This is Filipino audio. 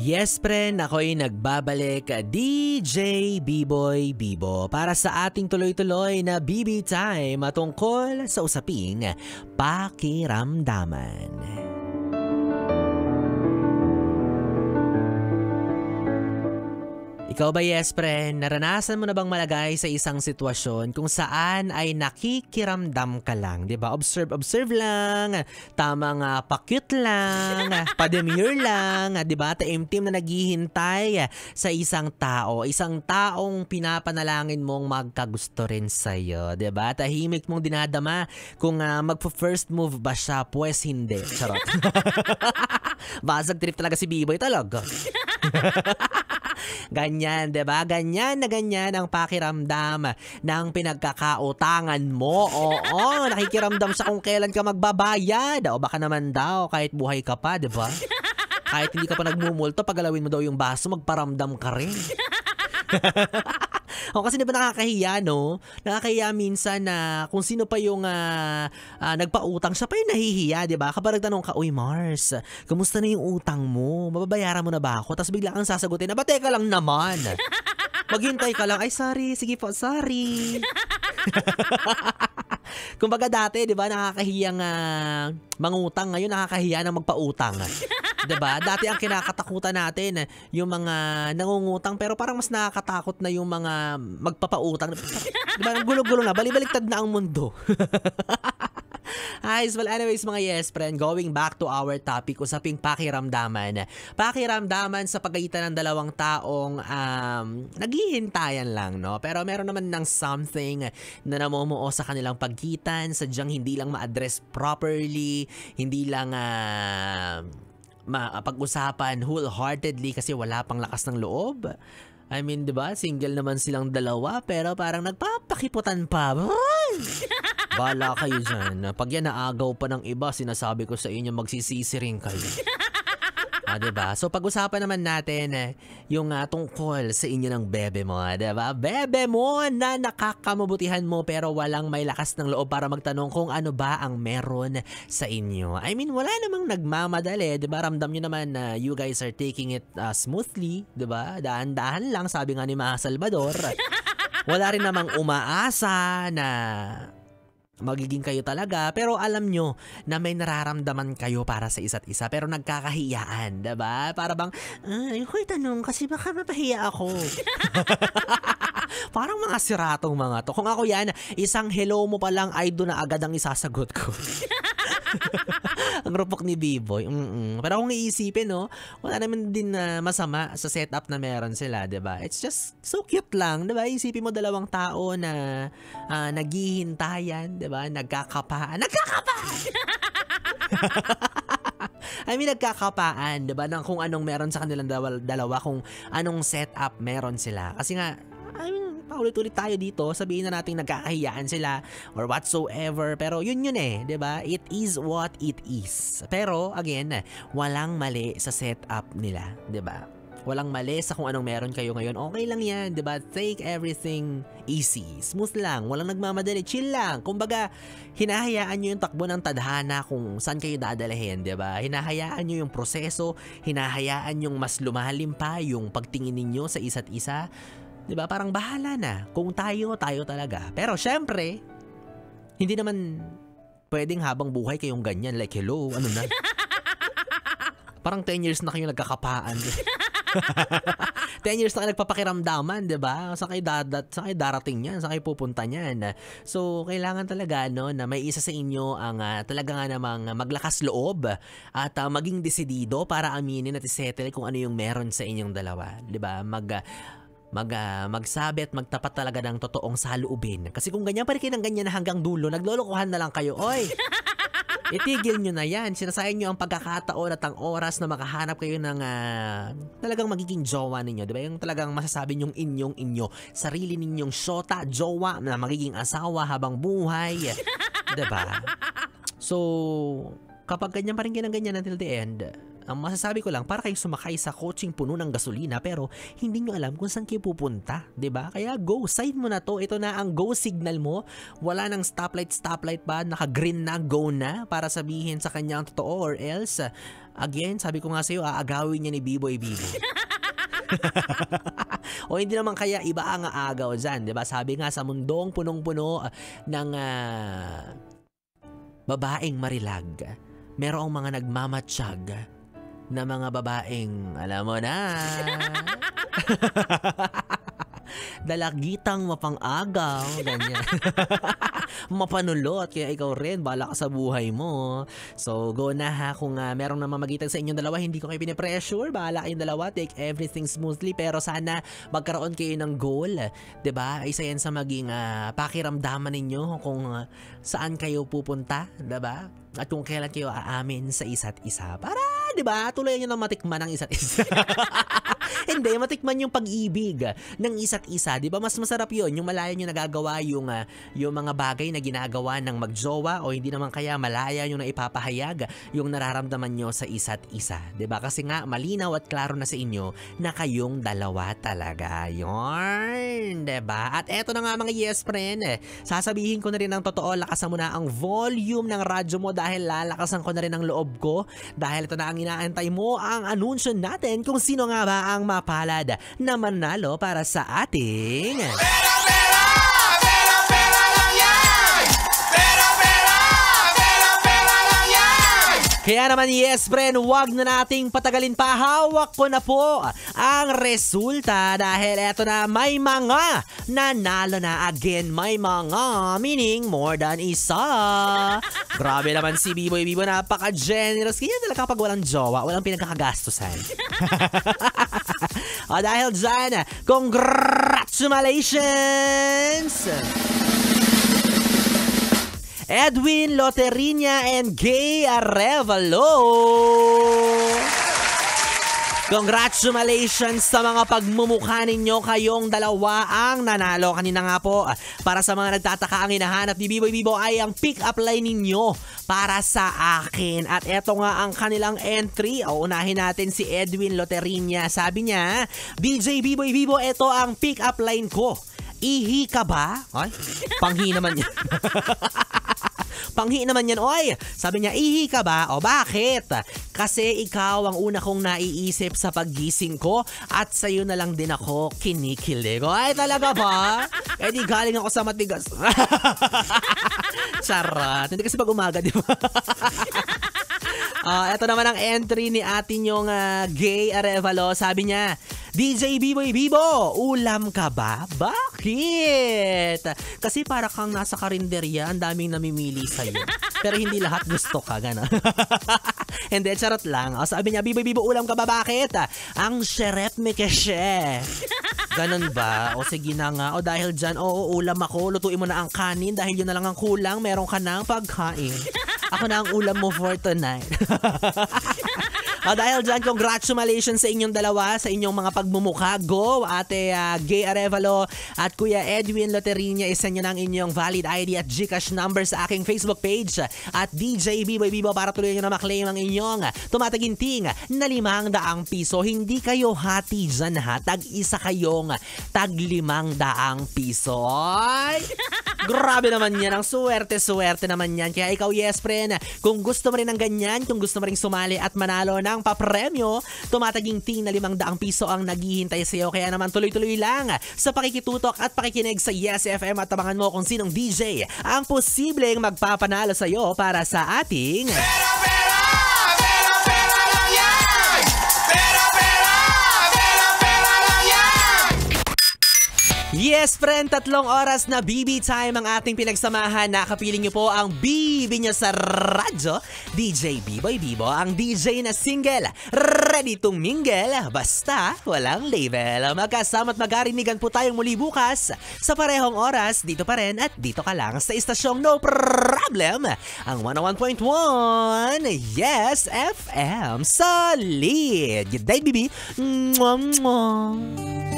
Yes, friend, ako'y nagbabalik, DJ B-Boy Bibo, para sa ating tuloy-tuloy na BB Time tungkol sa usaping pakiramdaman. Ikaw ba, yes, friend, naranasan mo na bang malagay sa isang sitwasyon kung saan ay nakikiramdam ka lang, di ba? Observe lang, tamang pa-cute lang, pa-demure lang, di ba? Taimtim na naghihintay sa isang taong pinapanalangin mong magkagusto rin sa'yo, di ba? Tahimik mong dinadama kung magpo-first move ba siya, pues hindi. Charot. Basag trip talaga si B-Boy talaga. Ganyan, 'di ba? Ganyan na ganyan ang pakiramdam ng pinagkakautangan mo. Oo, nakikiramdam sa kung kailan ka magbabayad. O baka naman daw kahit buhay ka pa, 'di ba? Kahit hindi ka pa nagmumulto, pagalawin mo daw yung baso, magparamdam ka rin. O kasi diba nakakahiya, no? Nakakahiya minsan na kung sino pa yung nagpautang, siya pa yung nahihiya, diba? Kapag nagtanong ka, uy Mars, kamusta na yung utang mo? Mababayaran mo na ba ako? Tapos bigla kang sasagutin, teka lang naman. Maghintay ka lang, ay sorry, sige po, sorry. Kumbaga dati, diba, nakakahiyang mangutang, ngayon nakakahiya na magpautang. Diba? Dati ang kinakatakutan natin, yung mga nangungutang, pero parang mas nakakatakot na yung mga magpapautang. Diba? Ang gulo-gulo na, balibaliktad na ang mundo. Well, anyways mga yes friend, going back to our topic, usaping pakiramdaman. Pakiramdaman sa pagitan ng dalawang taong naghihintayan lang, no? Pero meron naman ng something na namumuo sa kanilang pagitan, sadyang hindi lang ma-address properly, hindi lang pag-usapan wholeheartedly kasi wala pang lakas ng loob. I mean, 'di ba? Single naman silang dalawa pero parang nagpapakiputan pa. Bala kayo dyan. Pag yan naagaw pa ng iba, sinasabi ko sa inyo, magsisisi rin kayo. Diba? So pag-usapan naman natin yung tungkol sa inyo ng bebe mo, diba? Bebe mo na nakakamabutihan mo pero walang may lakas ng loob para magtanong kung ano ba ang meron sa inyo. I mean, wala namang nagmamadali, diba? Ramdam nyo naman na you guys are taking it smoothly, diba? Dahan-dahan lang, sabi nga ni Maha Salvador. Wala rin namang umaasa na magiging kayo talaga, pero alam nyo na may nararamdaman kayo para sa isa't isa pero nagkakahiyaan, diba? Para bang, ayoko itanong kasi baka mapahiya ako. Parang mga siratong mga to. Kung ako yan, isang hello mo pa lang ay doon na agad ang isasagot ko. Ang rupok ni B-Boy. Pero kung iisipin, no, wala naman din masama sa setup na meron sila, diba? It's just so cute lang, diba? Isipin mo dalawang tao na naghihintayan, diba? Nagkakapaan. I mean, nagkakapaan, diba? Ng kung anong meron sa kanilang dalawa, kung anong setup meron sila. Kasi nga, I mean, paulit-ulit tayo dito, sabihin na natin nagkakahiyaan sila or whatsoever, pero yun eh, 'di ba? It is what it is. Pero again, walang mali sa setup nila, 'di ba? Walang mali sa kung anong meron kayo ngayon. Okay lang 'yan, 'di ba? Take everything easy. Smooth lang, walang nagmamadali, chill lang. Kumbaga, hinahayaan niyo yung takbo ng tadhana kung saan kayo dadalhin, 'di ba? Hinahayaan niyo yung proseso, hinahayaan yung mas lumalim pa yung pagtingin ninyo sa isa't isa. Diba? Parang bahala na. Kung tayo talaga. Pero syempre, hindi naman pwedeng habang buhay kayong ganyan. Like, hello, ano na? Parang 10 years na kayo nagkakapaan. 10 years na kayo nagpapakiramdaman, diba? Saan kayo darating yan? Saan kayo pupunta yan? So, kailangan talaga, no, na may isa sa inyo ang talaga nga namang maglakas loob at maging desidido para aminin at isettle kung ano yung meron sa inyong dalawa. Diba? Magsabi at magtapat talaga ng totoong saloobin. Kasi kung ganyan pa rin kayo ng ganyan na hanggang dulo, naglolokohan na lang kayo. Oy! Itigil nyo na yan. Sinasayang nyo ang pagkakataon at ang oras na makahanap kayo ng talagang magiging jowa ninyo. Diba? Yung talagang masasabi nyong inyo. Sarili ninyong syota, jowa na magiging asawa habang buhay. Diba? So, kapag ganyan pa rin kayo ng ganyan until the end, Ang masasabi ko lang, para kayong sumakay sa kotseng puno ng gasolina pero hindi nyo alam kung saan kayo pupunta, 'di ba? Kaya go, side mo na to. Ito na ang go signal mo. Wala nang stoplight ba, naka-green na, go na para sabihin sa kanya ang totoo or else again, sabi ko nga sa'yo, aagawin niya ni Biboy Bibo. O hindi naman kaya iba ang aagaw dyan, 'di ba? Sabi nga sa mundong punong-puno ng babaeng marilag, merong mga nagmamatsyag na mga babaeng, alam mo na, dalagitang mapang-agaw, ganyan. Mapanulot, kaya ikaw rin, bala ka sa buhay mo. So, go na ha, kung merong namamagitan sa inyong dalawa, hindi ko kayo pinipressure, bahala kayong dalawa, take everything smoothly, pero sana magkaroon kayo ng goal, 'di ba? Isa yan sa maging pakiramdaman ninyo kung saan kayo pupunta, 'di ba? At kung kailan kayo aamin sa isa't isa. Para, 'di ba? Tuloy niyo nang matikman ang isa't isa. Hindi, matikman yung pag-ibig ng isa't isa. 'Di ba? Mas masarap 'yon, yung malaya niyo nagagawa yung mga bagay na ginagawa ng magjowa o hindi naman kaya malaya yung naipapahayag yung nararamdaman nyo sa isa't isa. 'Di ba? Kasi nga malinaw at klaro na sa inyo na kayong dalawa talaga. Yun, 'di ba? At eto na nga mga yes friend, sasabihin ko na rin ang totoo, lakasan mo na ang volume ng radyo mo dahil lalakasan ko na rin ang loob ko dahil ito na ang inaantay mo, ang anunsyo natin kung sino nga ba ang mapalad na manalo para sa ating Kaya naman yes friend, wag na nating patagalin pa, hawak ko na po ang resulta dahil eto na, may mga nanalo na again, may mga meaning more than isa. Grabe naman si Biboy Bibo, napaka-generous. Kaya talaga kapag walang jowa, walang pinagkakagastusan. O dahil dyan, congratulations! Edwin Loterinya and Gay Arevalo. Congratulations sa mga pagmumukha ninyo, kayong dalawa ang nanalo. Kanina nga po, para sa mga nagtataka, ang hinahanap ni Biboy Bibo ay ang pick-up line ninyo para sa akin. At eto nga ang kanilang entry. O, unahin natin si Edwin Loterinya. Sabi niya, DJ Biboy Bibo, eto ang pick-up line ko. Ihi ka ba? Ay, panghi naman yan. Panghi naman yan, oy! Sabi niya, ihi ka ba? O bakit? Kasi ikaw ang una kong naiisip sa paggising ko at sa'yo na lang din ako kinikilig. Ay, talaga ba? Eh di galing ako sa matigas. Charot. Hindi kasi pag umaga, di ba? Ito naman ang entry ni atin yung Gay Arevalo. Sabi niya, DJ Biboy Bibo, ulam ka ba? Bakit? Kasi para kang nasa karinderya, ang daming namimili sa'yo. Pero hindi lahat gusto ka, gano'n. Hindi, charot lang. O, sabi niya, Biboy Bibo, ulam ka ba? Bakit? Ang syerep me keshe. Ganon ba? O sige na nga. O dahil dyan, oo, ulam ako. Lutuin mo na ang kanin dahil yun na lang ang kulang. Meron ka na ang pagkain. Ako na ang ulam mo for tonight. O dahil dyan, congratulations sa inyong dalawa, sa inyong mga pagmumukha. Go, Ate Gay Arevalo at Kuya Edwin Loterinya. Isa nyo ng inyong valid ID at GCash number sa aking Facebook page at DJ Biboy Bibo para tuloy nyo na maklaim ang inyong tumataginting na 500 piso. Hindi kayo hati dyan ha. Tag-isa kayong tag 500 piso. Ay, grabe naman yan. Ang swerte-swerte naman yan. Kaya ikaw, yes friend, kung gusto mo rin ng ganyan, kung gusto mo rin sumali at manalo ng papremyo, tumataginting na 500 piso ang naghihintay sa iyo. Kaya naman tuloy-tuloy lang sa pakikitutok at pakikinig sa Yes FM at tabangan mo kung sinong DJ ang posibleng magpapanalo sa iyo para sa ating Yes friend, 3 oras na BB time ang ating pinagsamahan. Nakapiling niyo po ang BB niyo sa radyo, DJ Biboy Bibo, ang DJ na single, ready to mingle, basta walang label. Magkasama at magkarinigan po tayong muli bukas sa parehong oras, dito pa rin at dito ka lang sa istasyong No Problem, ang 101.1 Yes FM. Solid! Good day, BB! Mwah, mwah.